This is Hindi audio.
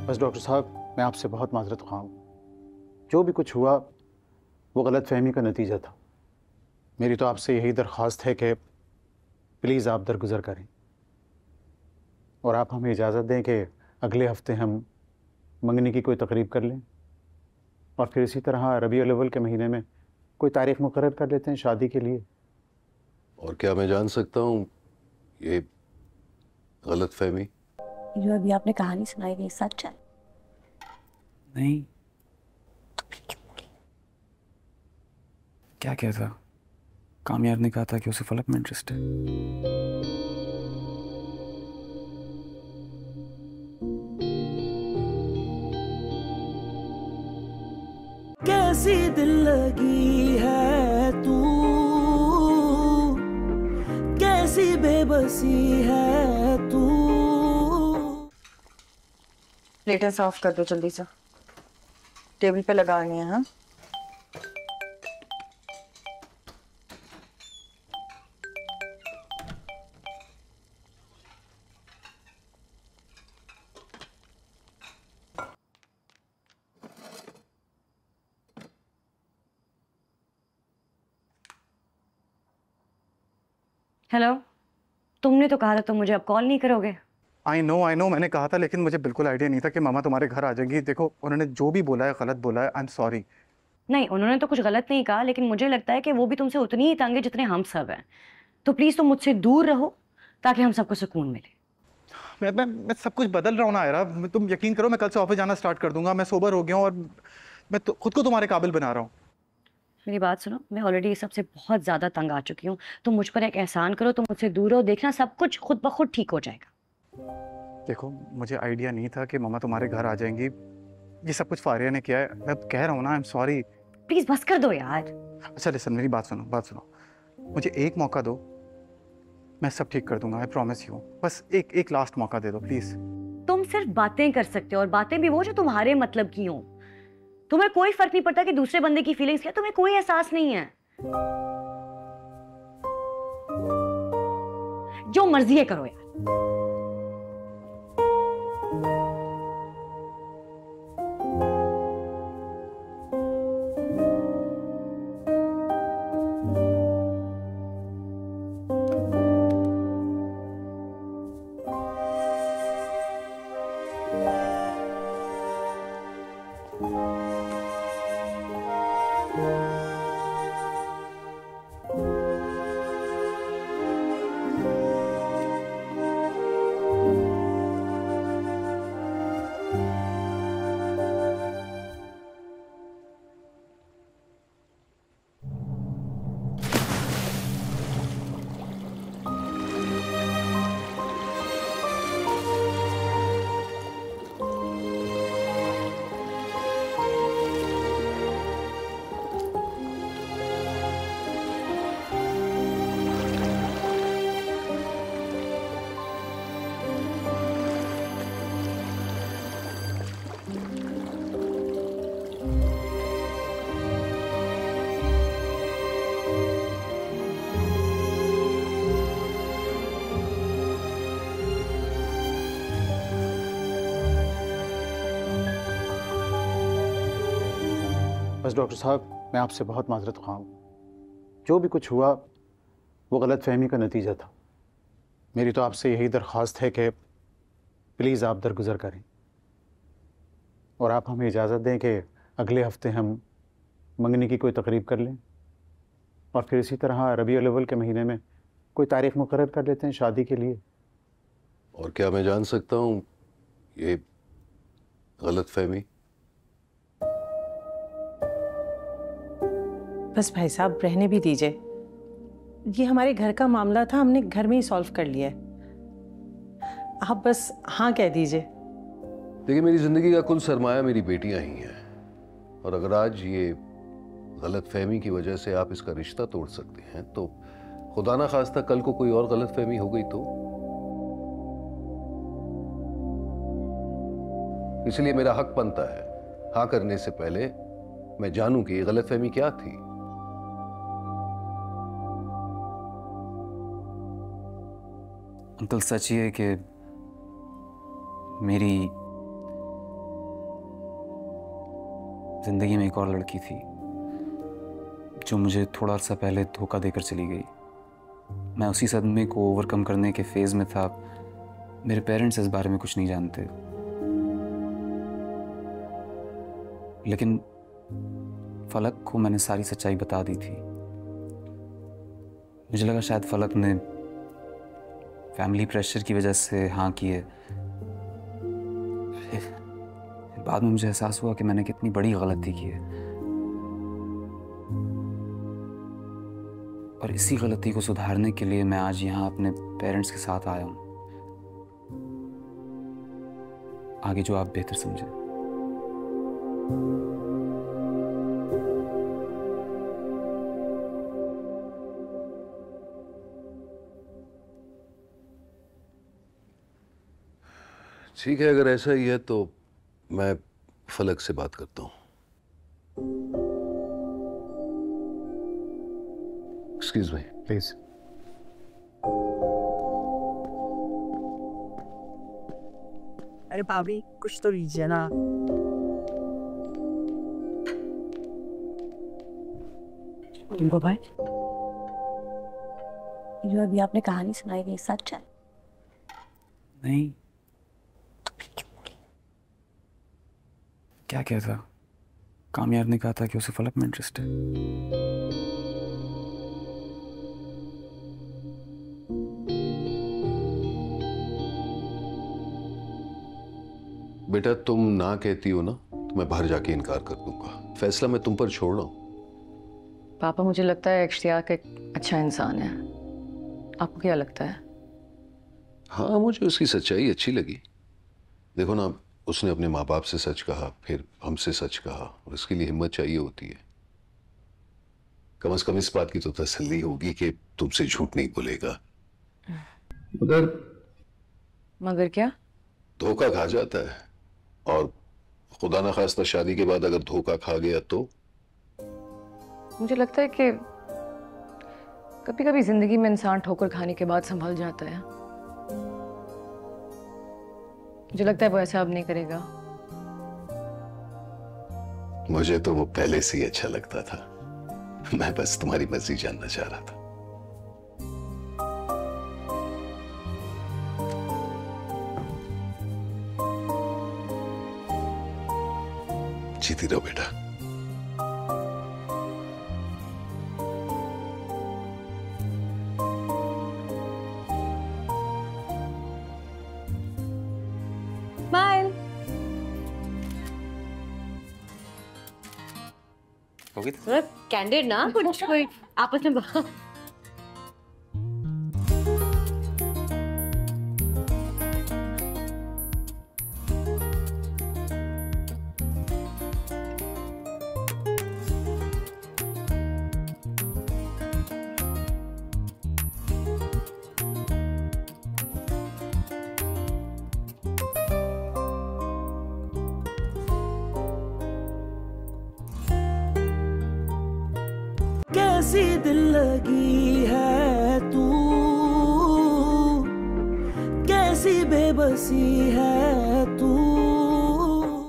बस डॉक्टर साहब, मैं आपसे बहुत माजरत ख़्वाह हूँ। जो भी कुछ हुआ वो गलतफहमी का नतीजा था। मेरी तो आपसे यही दरख्वास्त है कि प्लीज़ आप दरगुजर करें और आप हमें इजाज़त दें कि अगले हफ्ते हम मंगनी की कोई तकरीब कर लें और फिर इसी तरह रबीउल अव्वल के महीने में कोई तारीख मुकर्रर कर लेते हैं शादी के लिए। और क्या मैं जान सकता हूँ ये गलतफहमी? जो अभी आपने कहानी सुनाई थी सच है? नहीं। क्या क्या था? कामयाब ने कहा था कि उसे फलक में इंटरेस्ट है। कैसी दिल लगी है तू, कैसी बेबसी है तू। प्लेटें साफ कर दो जल्दी से, टेबल पे लगानी है। हाँ, हेलो, तुमने तो कहा था तुम मुझे अब कॉल नहीं करोगे। आई नो मैंने कहा था, लेकिन मुझे बिल्कुल आइडिया नहीं था कि मामा तुम्हारे घर आ जाएंगी। देखो, उन्होंने जो भी बोला है गलत बोला है। I am sorry. नहीं, उन्होंने तो कुछ गलत नहीं कहा, लेकिन मुझे लगता है कि वो भी तुमसे उतनी ही तंग है जितने हम सब हैं। तो प्लीज तुम मुझसे दूर रहो ताकि हम सबको सुकून मिले। मैं सब कुछ बदल रहा हूँ ना आयरा। तुम यकीन करो, मैं कल से ऑफिस जाना स्टार्ट कर दूंगा। मैं सोबर हो गया हूँ और मैं तो खुद को तुम्हारे काबिल बना रहा हूँ। मेरी बात सुनो, मैं ऑलरेडी इस सबसे बहुत ज्यादा तंग आ चुकी हूँ। तुम मुझ पर एक एहसान करो, तुम मुझसे दूर रहो, देखना सब कुछ खुद ब खुद ठीक हो जाएगा। देखो, मुझे आइडिया नहीं था कि मामा तुम्हारे घर आ जाएंगी। ये सब कुछ फारिया ने किया है। मैं कह रहा हूँ ना, आई एम सॉरी। प्लीज बस कर दो यार। अच्छा लिसन, मेरी बात सुनो। मुझे एक मौका दो, मैं सब ठीक कर दूंगा। I promise you. बस एक लास्ट मौका दे दो प्लीज। तुम सिर्फ बातें कर सकते हो, और बातें भी वो जो तुम्हारे मतलब की हो। तुम्हें कोई फर्क नहीं पड़ता कि दूसरे बंदे की फीलिंग्स क्या, तुम्हें कोई एहसास नहीं है। जो मर्जी है करो यार। बस डॉक्टर साहब, मैं आपसे बहुत माजरत ख़्वाह हूँ। जो भी कुछ हुआ वो गलतफहमी का नतीजा था। मेरी तो आपसे यही दरख्वास्त है कि प्लीज़ आप दरगुजर करें और आप हमें इजाज़त दें कि अगले हफ्ते हम मंगनी की कोई तकरीब कर लें और फिर इसी तरह रबीउल अव्वल के महीने में कोई तारीख मुकर्रर कर लेते हैं शादी के लिए। और क्या मैं जान सकता हूँ ये गलतफहमी? बस भाई साहब, रहने भी दीजिए। ये हमारे घर का मामला था, हमने घर में ही सॉल्व कर लिया है। आप बस हाँ कह दीजिए। देखिए, मेरी जिंदगी का कुल सरमाया मेरी बेटियां ही हैं, और अगर आज ये गलतफहमी की वजह से आप इसका रिश्ता तोड़ सकते हैं तो खुदा ना खास्ता कल को कोई और गलतफहमी हो गई तो। इसलिए मेरा हक बनता है हाँ करने से पहले मैं जानूं कि ये गलतफहमी क्या थी। अंकल, सच ये है कि मेरी जिंदगी में एक और लड़की थी जो मुझे थोड़ा अर्सा पहले धोखा देकर चली गई। मैं उसी सदमे को ओवरकम करने के फेज में था। मेरे पेरेंट्स इस बारे में कुछ नहीं जानते, लेकिन फलक को मैंने सारी सच्चाई बता दी थी। मुझे लगा शायद फलक ने फैमिली प्रेशर की वजह से हाँ की है। फिर बाद में मुझे एहसास हुआ कि मैंने कितनी बड़ी गलती की है, और इसी गलती को सुधारने के लिए मैं आज यहाँ अपने पेरेंट्स के साथ आया हूँ। आगे जो आप बेहतर समझें। ठीक है, अगर ऐसा ही है तो मैं फलक से बात करता हूँ। Excuse me. प्लीज। अरे भाभी कुछ तो लीजिए ना। भाई, जो अभी आपने कहानी सुनाई थी सच है? नहीं, क्या कहता? कामयाब ने कहा था कि उसे फलक में इंटरेस्ट है। बेटा तुम ना कहती हो ना तो मैं बाहर जाके इनकार कर दूंगा। फैसला मैं तुम पर छोड़ रहा हूं। पापा, मुझे लगता है इश्तियाक एक अच्छा इंसान है। आपको क्या लगता है? हाँ, मुझे उसकी सच्चाई अच्छी लगी। देखो ना, उसने अपने माँ बाप से सच कहा, फिर हमसे सच कहा, और इसके लिए हिम्मत चाहिए होती है। कम से कम इस बात की तो तसल्ली होगी कि तुमसे झूठ नहीं बोलेगा। मगर क्या? धोखा खा जाता है, और खुदा न खास्ता शादी के बाद अगर धोखा खा गया तो? मुझे लगता है कि कभी कभी जिंदगी में इंसान ठोकर खाने के बाद संभल जाता है। मुझे लगता है वो ऐसा अब नहीं करेगा। मुझे तो वो पहले से ही अच्छा लगता था। मैं बस तुम्हारी मर्जी जानना चाह रहा था। जीती रहो बेटा। बाय। कैंडिड ना कुछ कोई आपस में कैसी दिल लगी है तू, कैसी बेबसी है